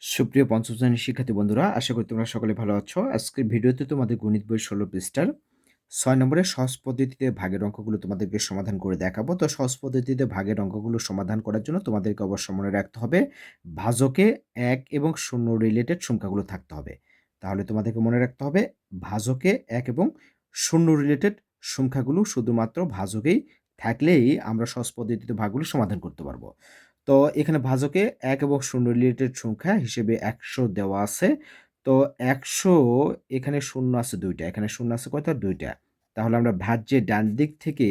সুপ্রিয় পঞ্চম শ্রেণীর শিক্ষার্থী বন্ধুরা, আশা করি তোমরা সকলে ভালো আছো। আজকের ভিডিওতে তোমাদের গণিত বইয়ের ১৬ পৃষ্ঠার ৬ নম্বরের সহজ পদ্ধতিতে ভাগের অঙ্কগুলো তোমাদেরকে সমাধান করে দেখাবো। তো সহজ পদ্ধতিতে ভাগের অঙ্কগুলো সমাধান করার জন্য তোমাদেরকে অবশ্যই মনে রাখতে হবে ভাজকে ১ এবং ০ রিলেটেড সংখ্যাগুলো থাকতে হবে। তাহলে তোমাদেরকে মনে রাখতে হবে ভাজকে ১ এবং ০ রিলেটেড সংখ্যাগুলো শুধুমাত্র ভাজকেই থাকলেই আমরা সহজ পদ্ধতিতে ভাগগুলো সমাধান করতে পারবো। তো এখানে ভাজকে ১ এবং ০ রিলেটেড সংখ্যা হিসেবে ১০০ দেওয়া আছে। তো ১০০ এখানে ০ আছে ২ টা। এখানে ০ আছে কয়টা? ২ টা। তাহলে আমরা ভাজ্যের ডান দিক থেকে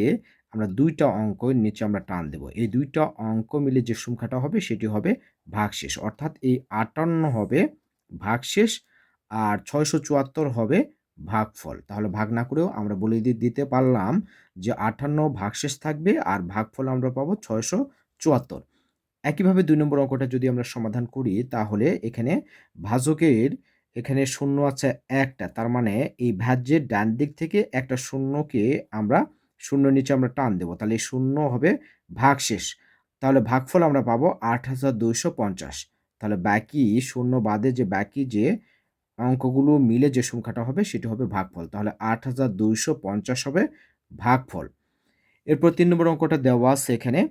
আমরা ২ টা অঙ্ক নিচে আমরা টান দেব। এই ২ টা অঙ্ক মিলে যে সংখ্যাটা হবে সেটি হবে ভাগশেষ। অর্থাৎ এই ৫৮ হবে ভাগশেষ আর ৬৭৪ হবে ভাগফল। তাহলে ভাগ না করেও আমরা বলে দিতে পারলাম যে ৫৮ ভাগশেষ থাকবে আর ভাগফল আমরা পাবো ৬৭৪। একইভাবে ২ নম্বর অঙ্কটা যদি আমরা সমাধান করি তাহলে এখানে ভাজকের এখানে ০ আছে ১ টা। তার মানে এই ভাজ্যের ডান দিক থেকে একটা ০ কে আমরা ০ র নিচে আমরা টান দেব। তাহলে এই ০ হবে ভাগশেষ। তাহলে ভাগফল আমরা পাবো ৮,২৫০। তাহলে বাকি ০ বাদে যে বাকি যে অঙ্কগুলো মিলে যে সংখ্যাটা হবে সেটি হবে ভাগফল। তাহলে ৮,২৫০ হবে ভাগফল। এরপর ৩ নম্বর অঙ্কটা দেওয়া আছে এখানে।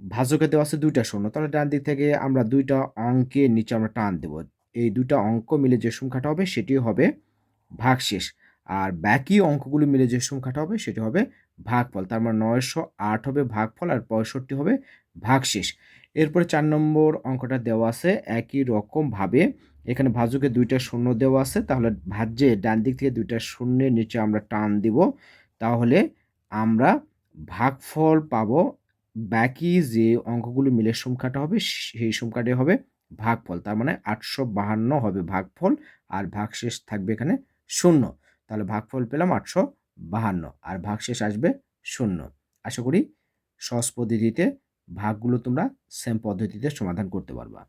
ভাজকে দেওয়া আছে ২ টা শূন্য। তাহলে ডান দিক থেকে আমরা ২ টা অঙ্কের নিচে আমরা টান দেব। এই ২ টা অঙ্ক মিলে যে সংখ্যাটা হবে সেটি হবে ভাগশেষ। আর বাকি অঙ্কগুলো মিলে যে সংখ্যাটা হবে সেটি হবে ভাগফল। তার মানে ৯০৮ হবে ভাগফল আর ৬৫ হবে ভাগশেষ। এরপরে ৪ নম্বর অঙ্কটা দেওয়া আছে একই রকমভাবে এখানে ভাজকে ২ টা শূন্য দেওয়া আছে। তাহলে ভাজ্যে ডান দিক থেকে ২ টা শূন্যের নিচে আমরা টান দিব। তাহলে আমরা ভাগফল পাবো। বাকি যে অঙ্কগুলো মিলে সংখ্যাটা হবে সেই সংখ্যাটাই হবে ভাগফল। তার মানে ৮৫২ হবে ভাগফল আর ভাগশেষ থাকবে এখানে ০। তাহলে ভাগফল পেলাম ৮৫২ আর ভাগশেষ আসবে ০। আশা করি সহজ পদ্ধতিতে ভাগগুলো তোমরা সেম পদ্ধতিতে সমাধান করতে পারবা।